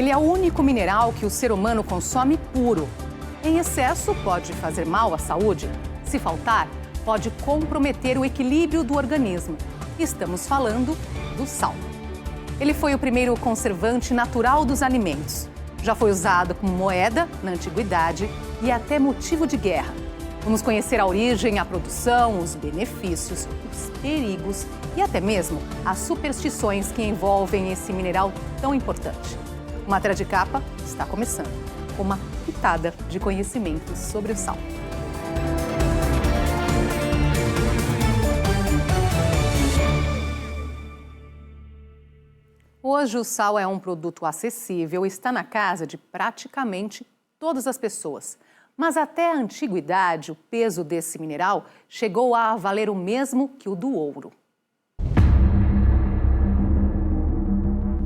Ele é o único mineral que o ser humano consome puro. Em excesso, pode fazer mal à saúde. Se faltar, pode comprometer o equilíbrio do organismo. Estamos falando do sal. Ele foi o primeiro conservante natural dos alimentos. Já foi usado como moeda na antiguidade e até motivo de guerra. Vamos conhecer a origem, a produção, os benefícios, os perigos e até mesmo as superstições que envolvem esse mineral tão importante. O Matéria de Capa está começando com uma pitada de conhecimentos sobre o sal. Hoje o sal é um produto acessível e está na casa de praticamente todas as pessoas. Mas até a antiguidade, o peso desse mineral chegou a valer o mesmo que o do ouro.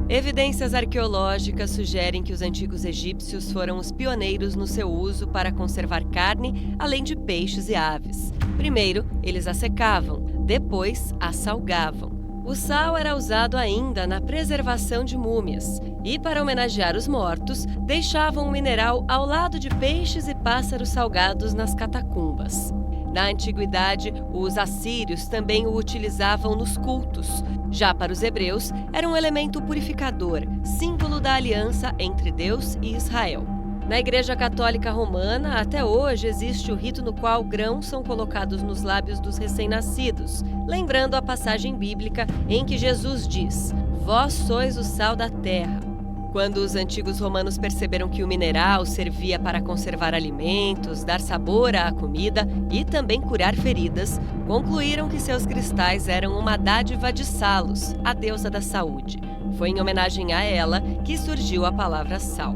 Evidências arqueológicas sugerem que os antigos egípcios foram os pioneiros no seu uso para conservar carne, além de peixes e aves. Primeiro, eles a secavam, depois a salgavam. O sal era usado ainda na preservação de múmias e, para homenagear os mortos, deixavam o mineral ao lado de peixes e pássaros salgados nas catacumbas. Na antiguidade, os assírios também o utilizavam nos cultos. Já para os hebreus, era um elemento purificador, símbolo da aliança entre Deus e Israel. Na Igreja Católica Romana, até hoje existe o rito no qual grãos são colocados nos lábios dos recém-nascidos, lembrando a passagem bíblica em que Jesus diz: "Vós sois o sal da terra". Quando os antigos romanos perceberam que o mineral servia para conservar alimentos, dar sabor à comida e também curar feridas, concluíram que seus cristais eram uma dádiva de Salos, a deusa da saúde. Foi em homenagem a ela que surgiu a palavra sal.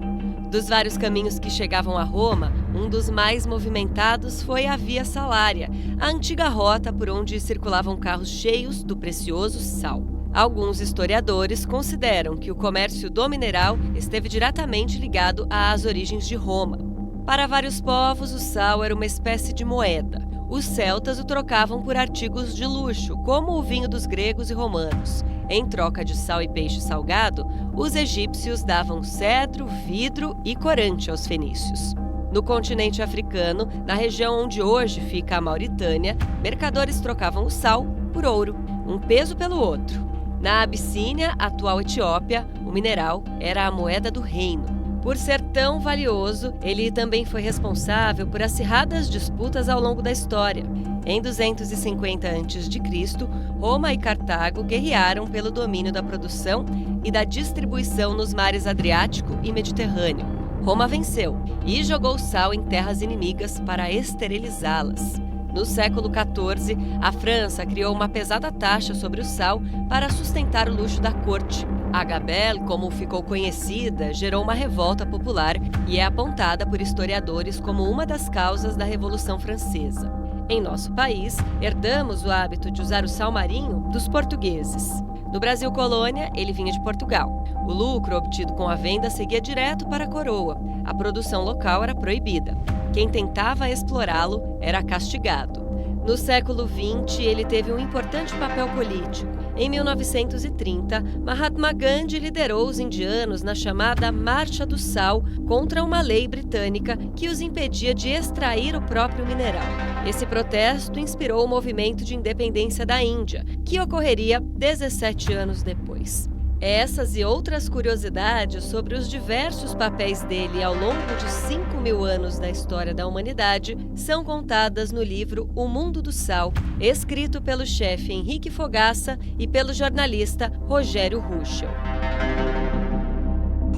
Dos vários caminhos que chegavam a Roma, um dos mais movimentados foi a Via Salária, a antiga rota por onde circulavam carros cheios do precioso sal. Alguns historiadores consideram que o comércio do mineral esteve diretamente ligado às origens de Roma. Para vários povos, o sal era uma espécie de moeda. Os celtas o trocavam por artigos de luxo, como o vinho dos gregos e romanos. Em troca de sal e peixe salgado, os egípcios davam cedro, vidro e corante aos fenícios. No continente africano, na região onde hoje fica a Mauritânia, mercadores trocavam o sal por ouro, um peso pelo outro. Na Abissínia, atual Etiópia, o mineral era a moeda do reino. Por ser tão valioso, ele também foi responsável por acirradas disputas ao longo da história. Em 250 a.C., Roma e Cartago guerrearam pelo domínio da produção e da distribuição nos mares Adriático e Mediterrâneo. Roma venceu e jogou sal em terras inimigas para esterilizá-las. No século XIV, a França criou uma pesada taxa sobre o sal para sustentar o luxo da corte. A Gabelle, como ficou conhecida, gerou uma revolta popular e é apontada por historiadores como uma das causas da Revolução Francesa. Em nosso país, herdamos o hábito de usar o sal marinho dos portugueses. No Brasil colônia, ele vinha de Portugal. O lucro obtido com a venda seguia direto para a coroa. A produção local era proibida. Quem tentava explorá-lo era castigado. No século XX, ele teve um importante papel político. Em 1930, Mahatma Gandhi liderou os indianos na chamada Marcha do Sal contra uma lei britânica que os impedia de extrair o próprio mineral. Esse protesto inspirou o movimento de independência da Índia, que ocorreria 17 anos depois. Essas e outras curiosidades sobre os diversos papéis dele ao longo de 5.000 anos da história da humanidade são contadas no livro O Mundo do Sal, escrito pelo chefe Henrique Fogaça e pelo jornalista Rogério Ruschel.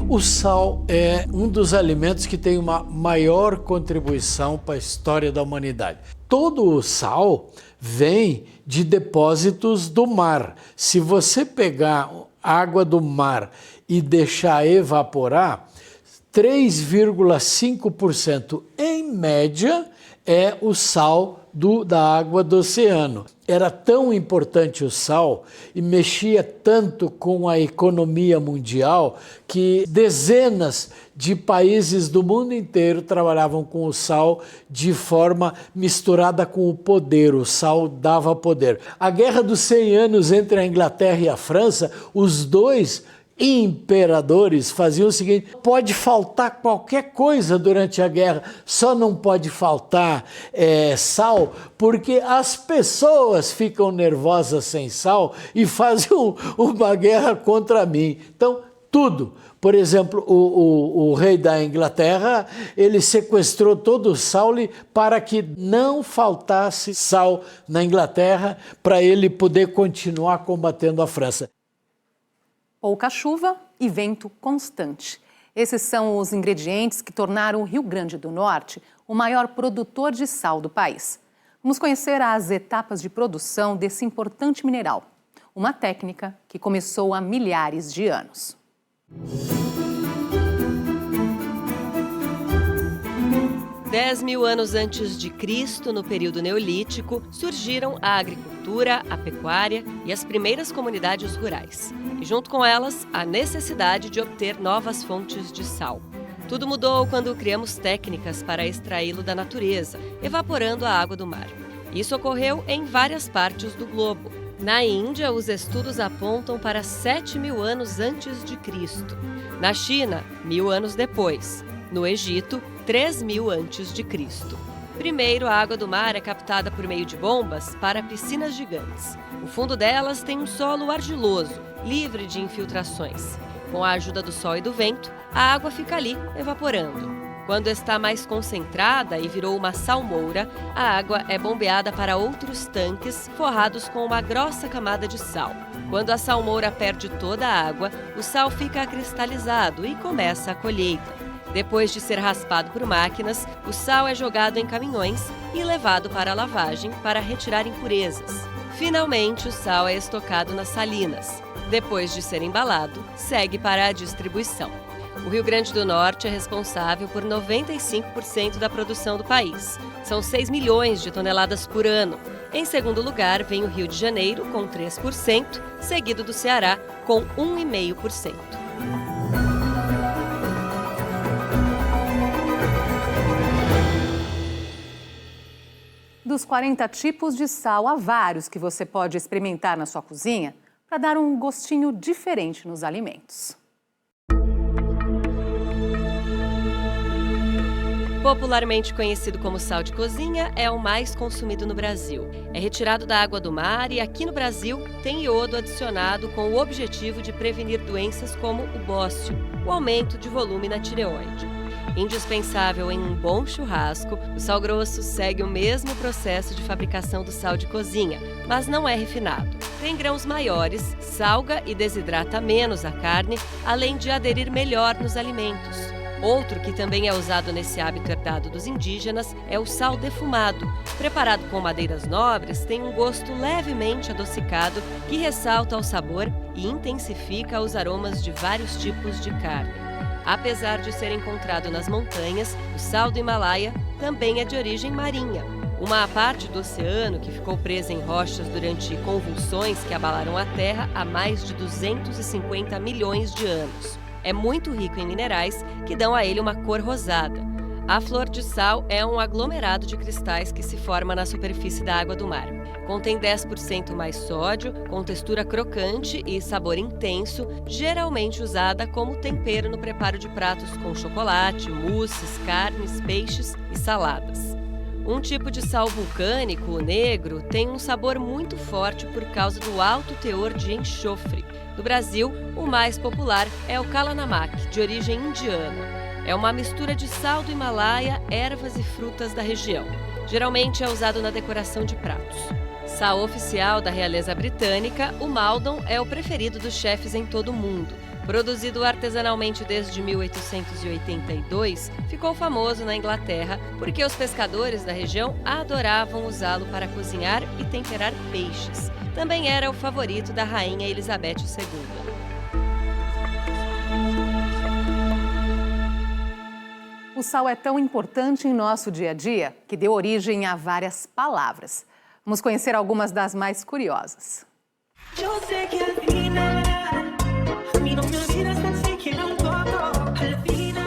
O sal é um dos alimentos que tem uma maior contribuição para a história da humanidade. Todo o sal vem de depósitos do mar. Se você pegar água do mar e deixar evaporar, 3,5% em média é o sal da água do oceano. Era tão importante o sal e mexia tanto com a economia mundial que dezenas de países do mundo inteiro trabalhavam com o sal de forma misturada com o poder. O sal dava poder. A Guerra dos 100 Anos entre a Inglaterra e a França, os dois imperadores faziam o seguinte: pode faltar qualquer coisa durante a guerra, só não pode faltar sal, porque as pessoas ficam nervosas sem sal e fazem uma guerra contra mim. Então, tudo. Por exemplo, o rei da Inglaterra, ele sequestrou todo o sal para que não faltasse sal na Inglaterra, para ele poder continuar combatendo a França. Pouca chuva e vento constante. Esses são os ingredientes que tornaram o Rio Grande do Norte o maior produtor de sal do país. Vamos conhecer as etapas de produção desse importante mineral, uma técnica que começou há milhares de anos. 10.000 anos antes de Cristo, no período neolítico, surgiram a agricultura, a pecuária e as primeiras comunidades rurais. E junto com elas, a necessidade de obter novas fontes de sal. Tudo mudou quando criamos técnicas para extraí-lo da natureza, evaporando a água do mar. Isso ocorreu em várias partes do globo. Na Índia, os estudos apontam para 7.000 anos antes de Cristo. Na China, 1.000 anos depois. No Egito, 3.000 antes de Cristo. Primeiro, a água do mar é captada por meio de bombas para piscinas gigantes. O fundo delas tem um solo argiloso, livre de infiltrações. Com a ajuda do sol e do vento, a água fica ali, evaporando. Quando está mais concentrada e virou uma salmoura, a água é bombeada para outros tanques forrados com uma grossa camada de sal. Quando a salmoura perde toda a água, o sal fica cristalizado e começa a colheita. Depois de ser raspado por máquinas, o sal é jogado em caminhões e levado para a lavagem para retirar impurezas. Finalmente, o sal é estocado nas salinas. Depois de ser embalado, segue para a distribuição. O Rio Grande do Norte é responsável por 95% da produção do país. São 6 milhões de toneladas por ano. Em segundo lugar, vem o Rio de Janeiro, com 3%, seguido do Ceará, com 1,5%. Dos 40 tipos de sal, há vários que você pode experimentar na sua cozinha para dar um gostinho diferente nos alimentos. Popularmente conhecido como sal de cozinha, é o mais consumido no Brasil. É retirado da água do mar e aqui no Brasil tem iodo adicionado com o objetivo de prevenir doenças como o bócio, o aumento de volume na tireoide. Indispensável em um bom churrasco, o sal grosso segue o mesmo processo de fabricação do sal de cozinha, mas não é refinado. Tem grãos maiores, salga e desidrata menos a carne, além de aderir melhor nos alimentos. Outro que também é usado nesse hábito herdado dos indígenas é o sal defumado. Preparado com madeiras nobres, tem um gosto levemente adocicado que ressalta o sabor e intensifica os aromas de vários tipos de carne. Apesar de ser encontrado nas montanhas, o sal do Himalaia também é de origem marinha. Uma parte do oceano que ficou presa em rochas durante convulsões que abalaram a Terra há mais de 250 milhões de anos. É muito rico em minerais que dão a ele uma cor rosada. A flor de sal é um aglomerado de cristais que se forma na superfície da água do mar. Contém 10% mais sódio, com textura crocante e sabor intenso, geralmente usada como tempero no preparo de pratos com chocolate, mousses, carnes, peixes e saladas. Um tipo de sal vulcânico, o negro, tem um sabor muito forte por causa do alto teor de enxofre. No Brasil, o mais popular é o Kalanamak, de origem indiana. É uma mistura de sal do Himalaia, ervas e frutas da região. Geralmente é usado na decoração de pratos. Sal oficial da realeza britânica, o Maldon é o preferido dos chefes em todo o mundo. Produzido artesanalmente desde 1882, ficou famoso na Inglaterra porque os pescadores da região adoravam usá-lo para cozinhar e temperar peixes. Também era o favorito da rainha Elizabeth II. O sal é tão importante em nosso dia a dia que deu origem a várias palavras. Vamos conhecer algumas das mais curiosas.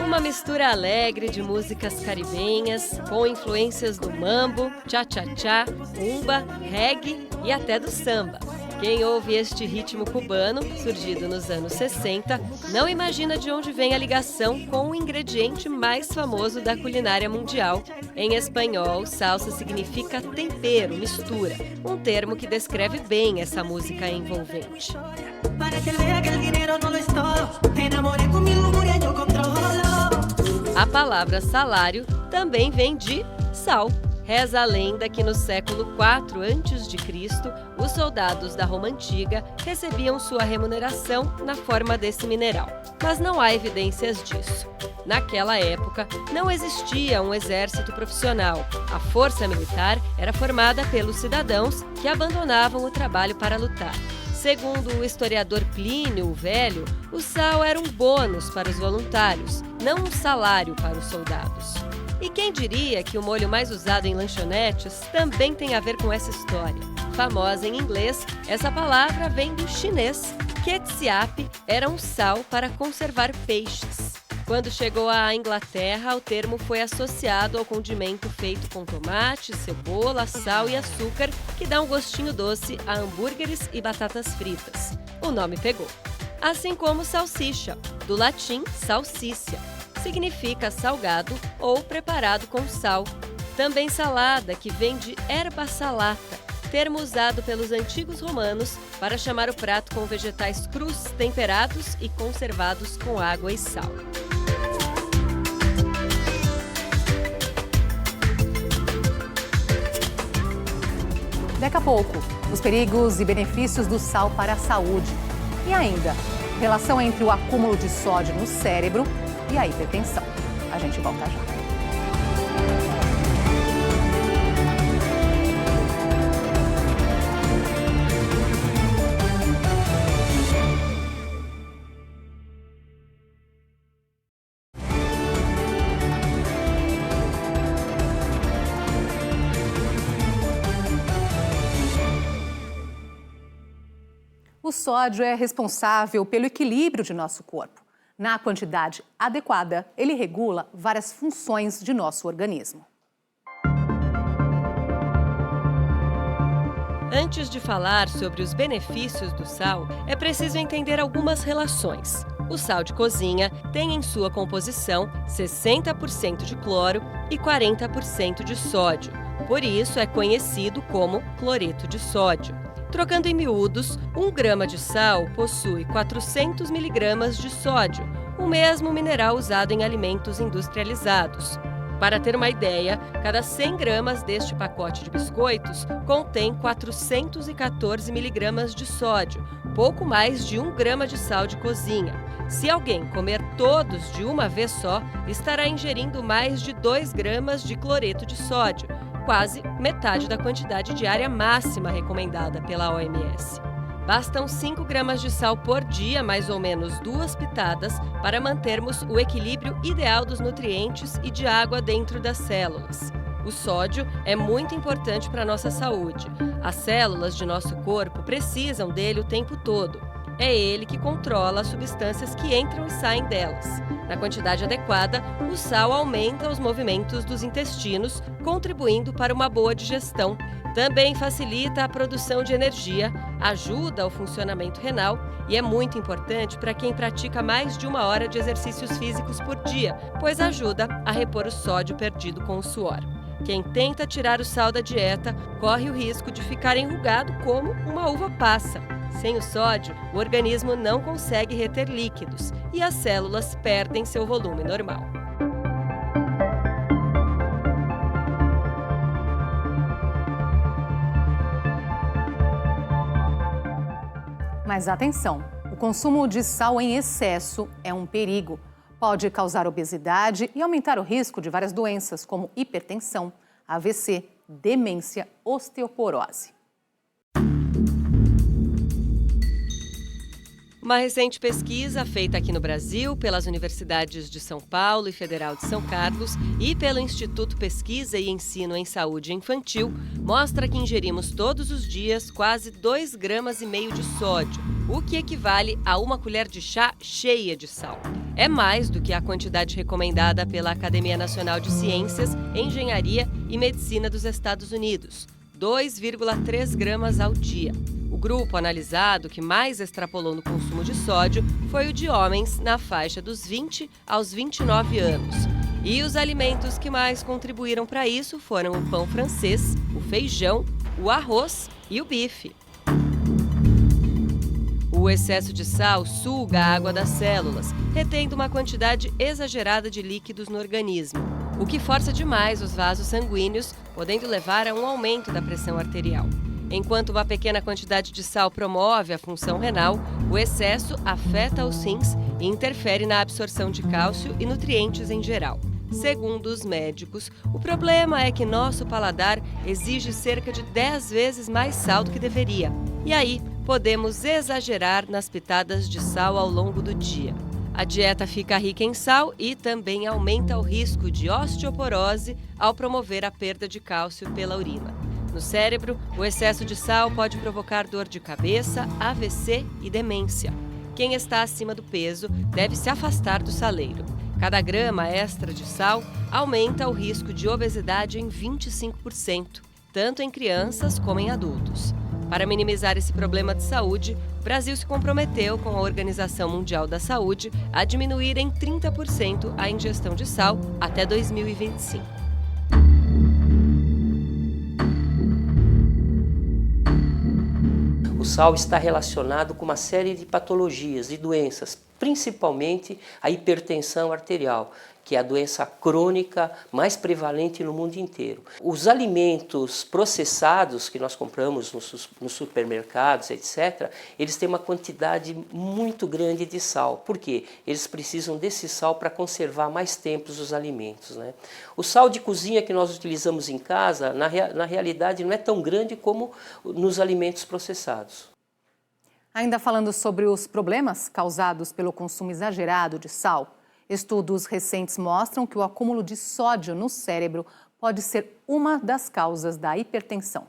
Uma mistura alegre de músicas caribenhas, com influências do mambo, cha-cha-cha, rumba, reggae e até do samba. Quem ouve este ritmo cubano, surgido nos anos 60, não imagina de onde vem a ligação com o ingrediente mais famoso da culinária mundial. Em espanhol, salsa significa tempero, mistura, um termo que descreve bem essa música envolvente. A palavra salário também vem de sal. Reza a lenda que no século IV a.C., os soldados da Roma Antiga recebiam sua remuneração na forma desse mineral. Mas não há evidências disso. Naquela época, não existia um exército profissional. A força militar era formada pelos cidadãos que abandonavam o trabalho para lutar. Segundo o historiador Plínio o Velho, o sal era um bônus para os voluntários, não um salário para os soldados. E quem diria que o molho mais usado em lanchonetes também tem a ver com essa história? Famosa em inglês, essa palavra vem do chinês. Ketchup era um sal para conservar peixes. Quando chegou à Inglaterra, o termo foi associado ao condimento feito com tomate, cebola, sal e açúcar, que dá um gostinho doce a hambúrgueres e batatas fritas. O nome pegou. Assim como salsicha, do latim salsiccia. Significa salgado ou preparado com sal. Também salada, que vem de erba salata, termo usado pelos antigos romanos para chamar o prato com vegetais crus, temperados e conservados com água e sal. Daqui a pouco, os perigos e benefícios do sal para a saúde. E ainda, relação entre o acúmulo de sódio no cérebro e a hipertensão. A gente volta já. O sódio é responsável pelo equilíbrio de nosso corpo. Na quantidade adequada, ele regula várias funções de nosso organismo. Antes de falar sobre os benefícios do sal, é preciso entender algumas relações. O sal de cozinha tem em sua composição 60% de cloro e 40% de sódio. Por isso é conhecido como cloreto de sódio. Trocando em miúdos, 1 grama de sal possui 400 miligramas de sódio, o mesmo mineral usado em alimentos industrializados. Para ter uma ideia, cada 100 gramas deste pacote de biscoitos contém 414 miligramas de sódio, pouco mais de 1 grama de sal de cozinha. Se alguém comer todos de uma vez só, estará ingerindo mais de 2 gramas de cloreto de sódio, quase metade da quantidade diária máxima recomendada pela OMS. Bastam 5 gramas de sal por dia, mais ou menos 2 pitadas, para mantermos o equilíbrio ideal dos nutrientes e de água dentro das células. O sódio é muito importante para a nossa saúde. As células de nosso corpo precisam dele o tempo todo. É ele que controla as substâncias que entram e saem delas. Na quantidade adequada, o sal aumenta os movimentos dos intestinos, contribuindo para uma boa digestão. Também facilita a produção de energia, ajuda ao funcionamento renal e é muito importante para quem pratica mais de 1 hora de exercícios físicos por dia, pois ajuda a repor o sódio perdido com o suor. Quem tenta tirar o sal da dieta corre o risco de ficar enrugado como uma uva passa. Sem o sódio, o organismo não consegue reter líquidos e as células perdem seu volume normal. Mas atenção, o consumo de sal em excesso é um perigo. Pode causar obesidade e aumentar o risco de várias doenças, como hipertensão, AVC, demência, osteoporose. Uma recente pesquisa feita aqui no Brasil pelas universidades de São Paulo e Federal de São Carlos e pelo Instituto Pesquisa e Ensino em Saúde Infantil mostra que ingerimos todos os dias quase 2,5 gramas de sódio, o que equivale a 1 colher de chá cheia de sal. É mais do que a quantidade recomendada pela Academia Nacional de Ciências, Engenharia e Medicina dos Estados Unidos, 2,3 gramas ao dia. O grupo analisado que mais extrapolou no consumo de sódio foi o de homens na faixa dos 20 aos 29 anos. E os alimentos que mais contribuíram para isso foram o pão francês, o feijão, o arroz e o bife. O excesso de sal suga a água das células, retendo uma quantidade exagerada de líquidos no organismo, o que força demais os vasos sanguíneos, podendo levar a um aumento da pressão arterial. Enquanto uma pequena quantidade de sal promove a função renal, o excesso afeta os rins e interfere na absorção de cálcio e nutrientes em geral. Segundo os médicos, o problema é que nosso paladar exige cerca de 10 vezes mais sal do que deveria. E aí, podemos exagerar nas pitadas de sal ao longo do dia. A dieta fica rica em sal e também aumenta o risco de osteoporose ao promover a perda de cálcio pela urina. No cérebro, o excesso de sal pode provocar dor de cabeça, AVC e demência. Quem está acima do peso deve se afastar do saleiro. Cada grama extra de sal aumenta o risco de obesidade em 25%, tanto em crianças como em adultos. Para minimizar esse problema de saúde, o Brasil se comprometeu com a Organização Mundial da Saúde a diminuir em 30% a ingestão de sal até 2025. O sal está relacionado com uma série de patologias e doenças, principalmente a hipertensão arterial, que é a doença crônica mais prevalente no mundo inteiro. Os alimentos processados que nós compramos nos supermercados, etc., eles têm uma quantidade muito grande de sal. Por quê? Eles precisam desse sal para conservar mais tempo os alimentos, né? O sal de cozinha que nós utilizamos em casa, na realidade, não é tão grande como nos alimentos processados. Ainda falando sobre os problemas causados pelo consumo exagerado de sal, estudos recentes mostram que o acúmulo de sódio no cérebro pode ser uma das causas da hipertensão.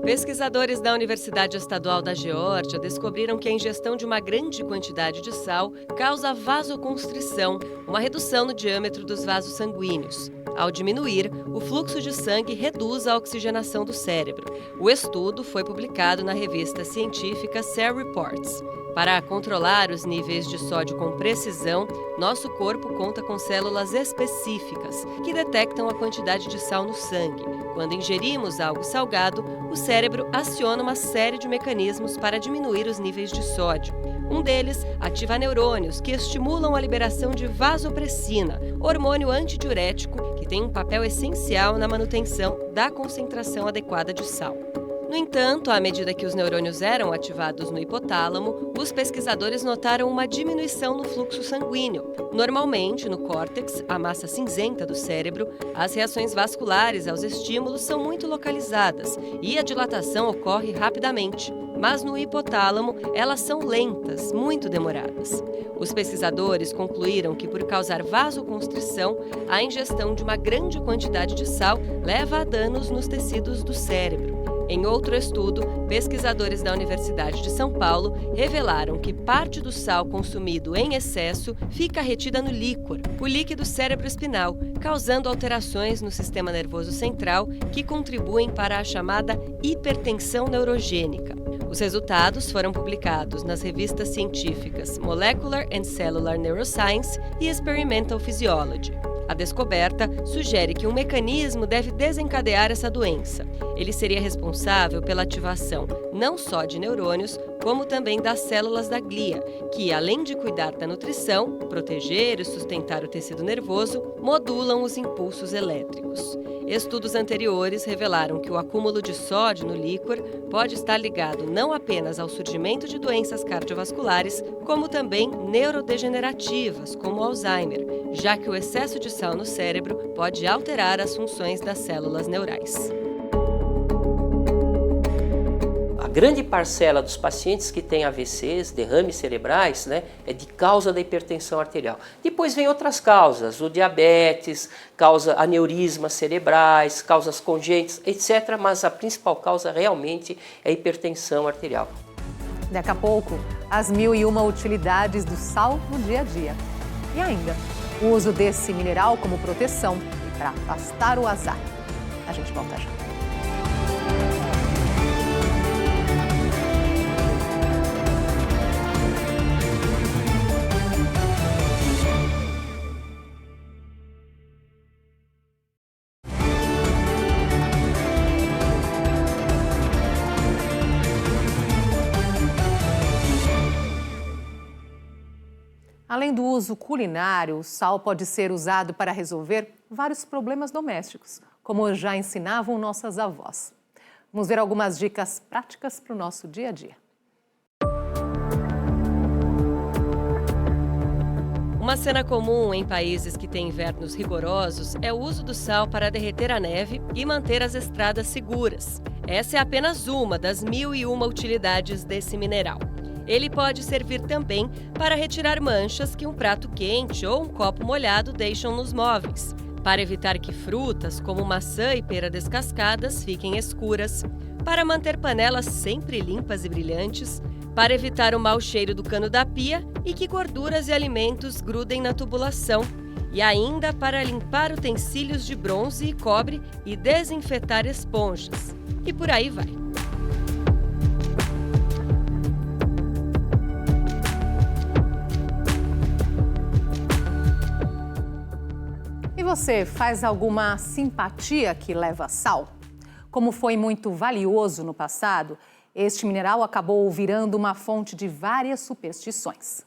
Pesquisadores da Universidade Estadual da Geórgia descobriram que a ingestão de uma grande quantidade de sal causa vasoconstrição, uma redução no diâmetro dos vasos sanguíneos. Ao diminuir, o fluxo de sangue reduz a oxigenação do cérebro. O estudo foi publicado na revista científica Cell Reports. Para controlar os níveis de sódio com precisão, nosso corpo conta com células específicas que detectam a quantidade de sal no sangue. Quando ingerimos algo salgado, o cérebro aciona uma série de mecanismos para diminuir os níveis de sódio. Um deles ativa neurônios que estimulam a liberação de vasopressina, hormônio antidiurético que tem um papel essencial na manutenção da concentração adequada de sal. No entanto, à medida que os neurônios eram ativados no hipotálamo, os pesquisadores notaram uma diminuição no fluxo sanguíneo. Normalmente, no córtex, a massa cinzenta do cérebro, as reações vasculares aos estímulos são muito localizadas e a dilatação ocorre rapidamente. Mas no hipotálamo, elas são lentas, muito demoradas. Os pesquisadores concluíram que, por causar vasoconstrição, a ingestão de uma grande quantidade de sal leva a danos nos tecidos do cérebro. Em outro estudo, pesquisadores da Universidade de São Paulo revelaram que parte do sal consumido em excesso fica retida no líquor, o líquido cerebroespinal, causando alterações no sistema nervoso central que contribuem para a chamada hipertensão neurogênica. Os resultados foram publicados nas revistas científicas Molecular and Cellular Neuroscience e Experimental Physiology. A descoberta sugere que um mecanismo deve desencadear essa doença. Ele seria responsável pela ativação não só de neurônios, como também das células da glia, que, além de cuidar da nutrição, proteger e sustentar o tecido nervoso, modulam os impulsos elétricos. Estudos anteriores revelaram que o acúmulo de sódio no líquor pode estar ligado não apenas ao surgimento de doenças cardiovasculares, como também neurodegenerativas, como Alzheimer, já que o excesso de sal no cérebro pode alterar as funções das células neurais. A grande parcela dos pacientes que têm AVCs, derrames cerebrais, né, é de causa da hipertensão arterial. Depois vem outras causas, o diabetes, causa aneurismas cerebrais, causas congênitas, etc. Mas a principal causa realmente é a hipertensão arterial. Daqui a pouco, as 1001 utilidades do sal no dia a dia. E ainda, o uso desse mineral como proteção e para afastar o azar. A gente volta já. Além do uso culinário, o sal pode ser usado para resolver vários problemas domésticos, como já ensinavam nossas avós. Vamos ver algumas dicas práticas para o nosso dia a dia. Uma cena comum em países que têm invernos rigorosos é o uso do sal para derreter a neve e manter as estradas seguras. Essa é apenas uma das 1001 utilidades desse mineral. Ele pode servir também para retirar manchas que um prato quente ou um copo molhado deixam nos móveis, para evitar que frutas como maçã e pera descascadas fiquem escuras, para manter panelas sempre limpas e brilhantes, para evitar o mau cheiro do cano da pia e que gorduras e alimentos grudem na tubulação, e ainda para limpar utensílios de bronze e cobre e desinfetar esponjas. E por aí vai. E você faz alguma simpatia que leva sal? Como foi muito valioso no passado, este mineral acabou virando uma fonte de várias superstições.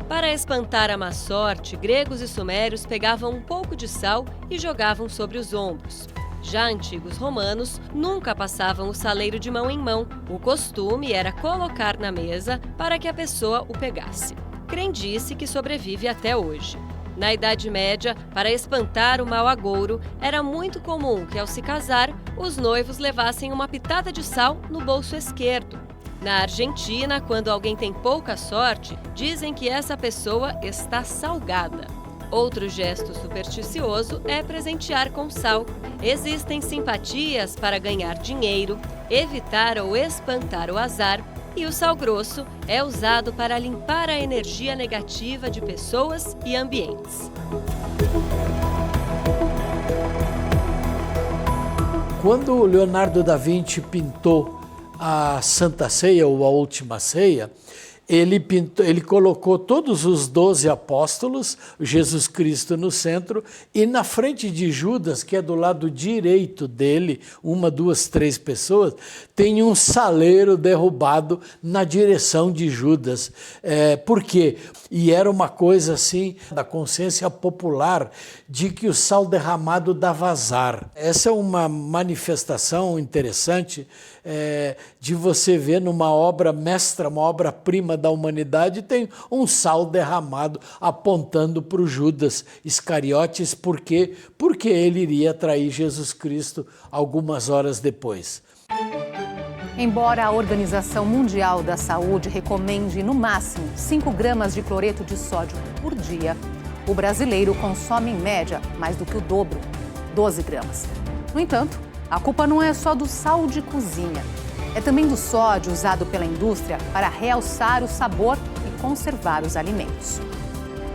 Para espantar a má sorte, gregos e sumérios pegavam um pouco de sal e jogavam sobre os ombros. Já antigos romanos nunca passavam o saleiro de mão em mão. O costume era colocar na mesa para que a pessoa o pegasse. Crendice que sobrevive até hoje. Na Idade Média, para espantar o mau agouro, era muito comum que, ao se casar, os noivos levassem uma pitada de sal no bolso esquerdo. Na Argentina, quando alguém tem pouca sorte, dizem que essa pessoa está salgada. Outro gesto supersticioso é presentear com sal. Existem simpatias para ganhar dinheiro, evitar ou espantar o azar, e o sal grosso é usado para limpar a energia negativa de pessoas e ambientes. Quando Leonardo da Vinci pintou a Santa Ceia ou a Última Ceia, ele colocou todos os 12 apóstolos, Jesus Cristo no centro, e na frente de Judas, que é do lado direito dele, 1, 2, 3 pessoas, tem um saleiro derrubado na direção de Judas. Por quê? E era uma coisa assim da consciência popular de que o sal derramado dava azar. Essa é uma manifestação interessante de você ver numa obra mestra, uma obra-prima da humanidade, tem um sal derramado apontando para o Judas Iscariotes. Por quê? Porque ele iria trair Jesus Cristo algumas horas depois. Embora a Organização Mundial da Saúde recomende no máximo 5 gramas de cloreto de sódio por dia, o brasileiro consome em média mais do que o dobro, 12 gramas. No entanto, a culpa não é só do sal de cozinha. É também do sódio usado pela indústria para realçar o sabor e conservar os alimentos.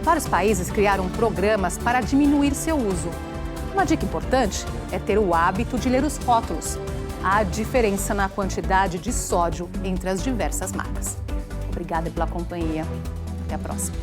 Vários países criaram programas para diminuir seu uso. Uma dica importante é ter o hábito de ler os rótulos. Há diferença na quantidade de sódio entre as diversas marcas. Obrigada pela companhia. Até a próxima.